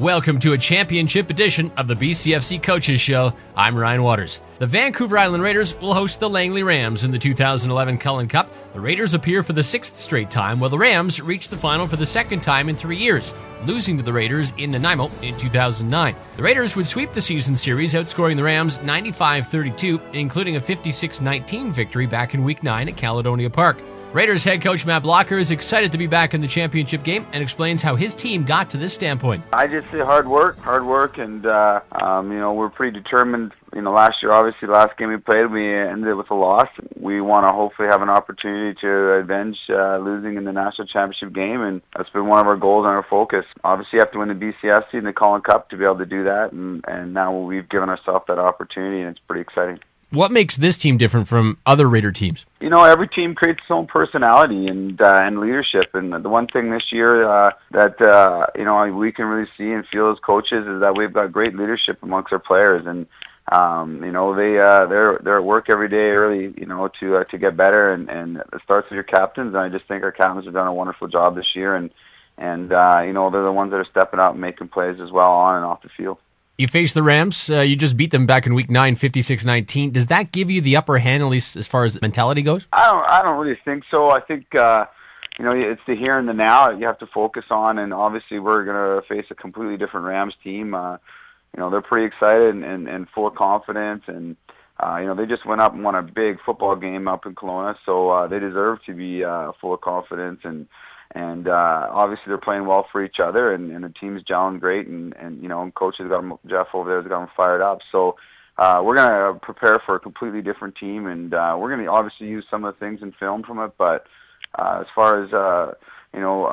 Welcome to a championship edition of the BCFC Coaches Show. I'm Ryan Waters. The Vancouver Island Raiders will host the Langley Rams in the 2011 Cullen Cup. The Raiders appear for the sixth straight time, while the Rams reach the final for the second time in 3 years, losing to the Raiders in Nanaimo in 2009. The Raiders would sweep the season series, outscoring the Rams 95-32, including a 56-19 victory back in Week 9 at Caledonia Park. Raiders head coach Matt Blokker is excited to be back in the championship game and explains how his team got to this standpoint. I just say hard work, and we're pretty determined. Last year, obviously, the last game we played, we ended it with a loss. We want to hopefully have an opportunity to avenge losing in the national championship game, and that's been one of our goals and our focus. Obviously, you have to win the BCFC and the Cullen Cup to be able to do that, and now we've given ourselves that opportunity, and it's pretty exciting. What makes this team different from other Raider teams? Every team creates its own personality and leadership. And the one thing this year that we can really see and feel as coaches is that we've got great leadership amongst our players. And they're at work every day early, to get better. And it starts with your captains. And I just think our captains have done a wonderful job this year. And they're the ones that are stepping up and making plays as well on and off the field. You faced the Rams. You just beat them back in Week 9, 56-19. Does that give you the upper hand, at least as far as mentality goes? I don't really think so. I think, it's the here and the now that you have to focus on, and obviously we're going to face a completely different Rams team. They're pretty excited and full of confidence, and, they just went up and won a big football game up in Kelowna, so they deserve to be full of confidence, and obviously they're playing well for each other, and the team's gelling great, and coach has got him, Jeff over there has got him fired up. So we're going to prepare for a completely different team, and we're going to obviously use some of the things in film from it, but as far as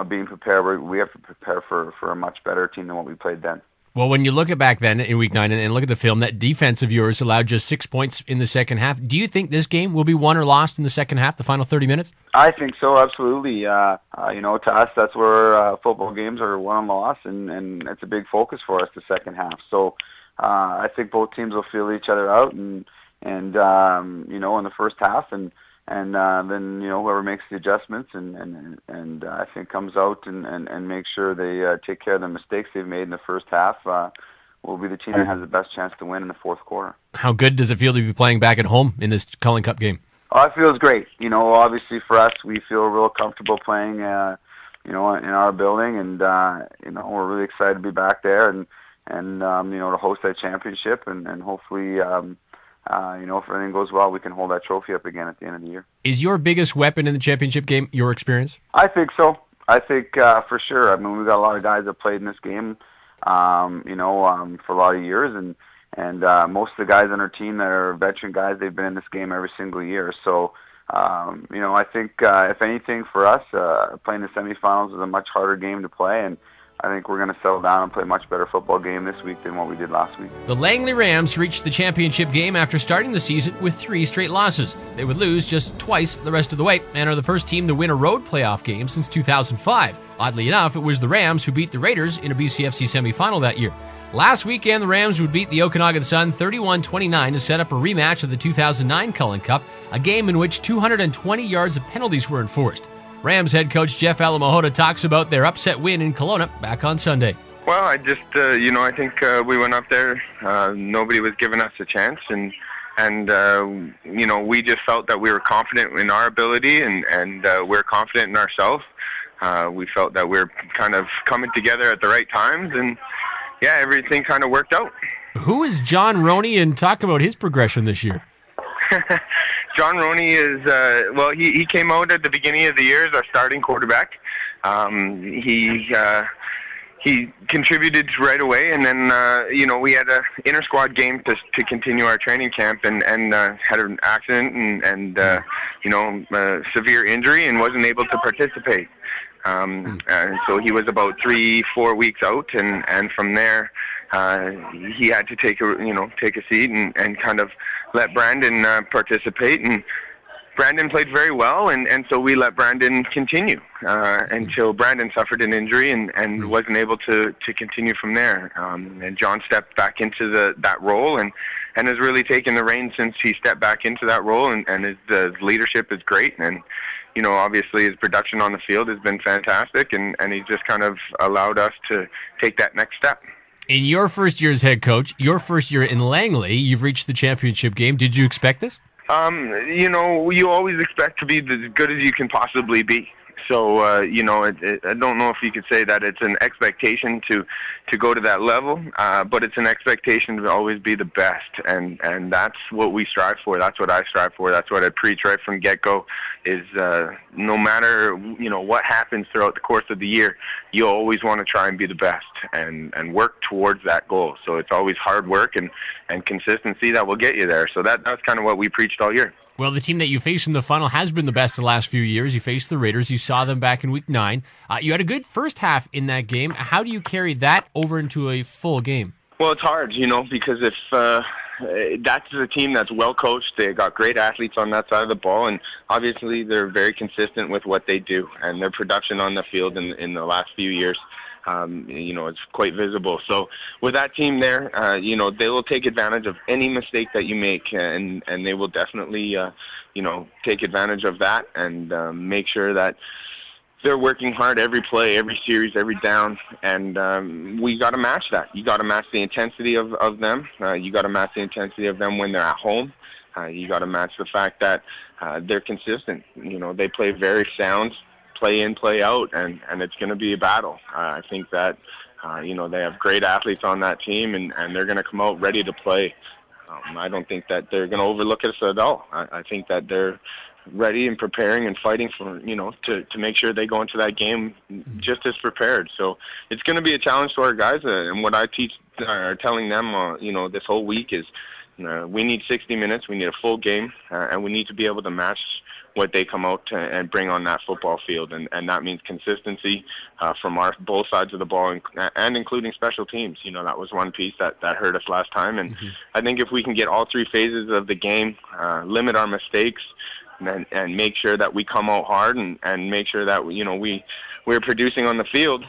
being prepared, we have to prepare for a much better team than what we played then. Well, when you look at back then in Week 9 and look at the film, that defense of yours allowed just 6 points in the second half. Do you think this game will be won or lost in the second half, the final 30 minutes? I think so, absolutely. To us, that's where football games are won and lost, and it's a big focus for us, the second half. So I think both teams will feel each other out, and in the first half, and then whoever makes the adjustments and I think comes out and makes sure they take care of the mistakes they've made in the first half will be the team that has the best chance to win in the fourth quarter. How good does it feel to be playing back at home in this Cullen Cup game? Oh, it feels great. Obviously for us, we feel real comfortable playing in our building, and we're really excited to be back there and to host that championship, and hopefully if everything goes well, we can hold that trophy up again at the end of the year. Is your biggest weapon in the championship game your experience? I think so. I think for sure. I mean, we've got a lot of guys that played in this game, for a lot of years, and most of the guys on our team that are veteran guys, they've been in this game every single year. So, I think if anything for us, playing the semifinals is a much harder game to play, and I think we're going to settle down and play a much better football game this week than what we did last week. The Langley Rams reached the championship game after starting the season with 3 straight losses. They would lose just twice the rest of the way and are the first team to win a road playoff game since 2005. Oddly enough, it was the Rams who beat the Raiders in a BCFC semifinal that year. Last weekend, the Rams would beat the Okanagan Sun 31-29 to set up a rematch of the 2009 Cullen Cup, a game in which 220 yards of penalties were enforced. Rams head coach Jeff Alamolhoda talks about their upset win in Kelowna back on Sunday. Well, I just, I think we went up there. Nobody was giving us a chance, and we just felt that we were confident in our ability, and we're confident in ourselves. We felt that we're kind of coming together at the right times, and yeah, everything kind of worked out. Who is John Roney, and talk about his progression this year? John Roney is, he came out at the beginning of the year as our starting quarterback. He contributed right away, and then, we had a inter-squad game to continue our training camp, and had an accident and severe injury and wasn't able to participate. So he was about 3-4 weeks out, and from there, he had to take a seat and kind of let Brandon participate, and Brandon played very well, and so we let Brandon continue until Brandon suffered an injury and wasn't able to continue from there. And John stepped back into that role and has really taken the reins since he stepped back into that role, and his leadership is great, and obviously his production on the field has been fantastic, and he's just kind of allowed us to take that next step. In your first year as head coach, your first year in Langley, you've reached the championship game. Did you expect this? You always expect to be as good as you can possibly be. So, I don't know if you could say that it's an expectation to go to that level, but it's an expectation to always be the best, and that's what we strive for. That's what I strive for. That's what I preach right from get-go, is no matter, what happens throughout the course of the year, you always want to try and be the best and work towards that goal. So it's always hard work and consistency that will get you there. So that's kind of what we preached all year. Well, the team that you faced in the final has been the best the last few years. You faced the Raiders. You saw them back in Week 9. You had a good first half in that game. How do you carry that over into a full game? Well, it's hard, because if that's a team that's well coached, they got great athletes on that side of the ball, and obviously they're very consistent with what they do, and their production on the field in the last few years, it's quite visible. So with that team there, they will take advantage of any mistake that you make, and they will definitely, take advantage of that and make sure that they're working hard every play, every series, every down, and we got to match that. You got to match the intensity of them. You got to match the intensity of them when they're at home. You got to match the fact that they're consistent. They play very sound, play in, play out, and it's going to be a battle. I think that, they have great athletes on that team, and they're going to come out ready to play. I don't think that they're going to overlook us at all. I think that they're ready and preparing and fighting for, to make sure they go into that game just as prepared. So it's going to be a challenge to our guys, and what I telling them, this whole week is, we need 60 minutes, we need a full game, and we need to be able to match what they come out and bring on that football field, and that means consistency from both sides of the ball, and including special teams. That was one piece that hurt us last time, and I think if we can get all three phases of the game, limit our mistakes, and make sure that we come out hard, and make sure that we're producing on the field,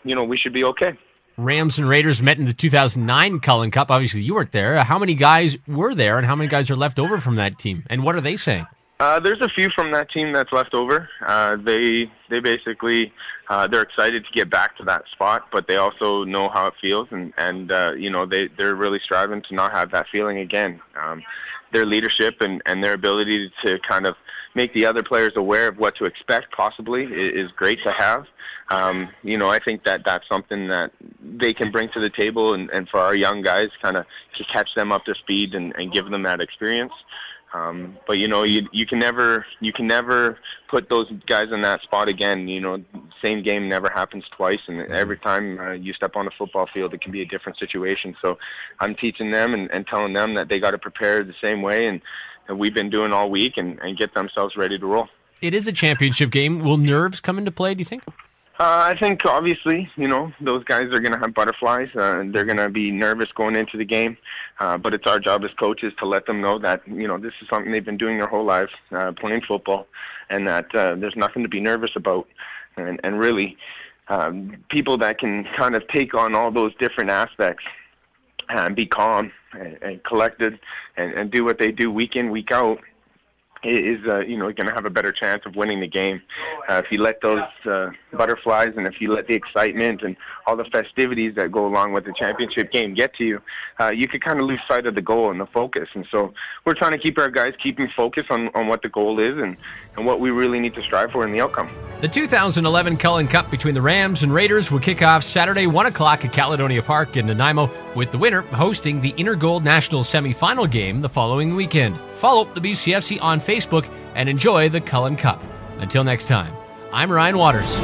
we should be okay. Rams and Raiders met in the 2009 Cullen Cup. Obviously, you weren't there. How many guys were there, and how many guys are left over from that team? And what are they saying? There's a few from that team that's left over. They basically they're excited to get back to that spot, but they also know how it feels, and they're really striving to not have that feeling again. Their leadership and their ability to kind of make the other players aware of what to expect possibly is great to have. I think that that's something that they can bring to the table, and for our young guys kind of to catch them up to speed and give them that experience. But you can never put those guys in that spot again. Same game never happens twice, and every time you step on the football field, it can be a different situation. So I'm teaching them and telling them that they got to prepare the same way, and we've been doing all week, and get themselves ready to roll. It is a championship game. Will nerves come into play, do you think? I think obviously, those guys are going to have butterflies. They're going to be nervous going into the game. But it's our job as coaches to let them know that, this is something they've been doing their whole lives, playing football, and that there's nothing to be nervous about. And really, people that can kind of take on all those different aspects and be calm and collected and do what they do week in, week out, is going to have a better chance of winning the game. If you let those butterflies, and if you let the excitement and all the festivities that go along with the championship game get to you, you could kind of lose sight of the goal and the focus. And so we're trying to keep our guys keeping focus on what the goal is and what we really need to strive for in the outcome. The 2011 Cullen Cup between the Rams and Raiders will kick off Saturday, 1 o'clock at Caledonia Park in Nanaimo, with the winner hosting the Intergold National semifinal game the following weekend. Follow the BCFC on Facebook and enjoy the Cullen Cup. Until next time, I'm Ryan Waters.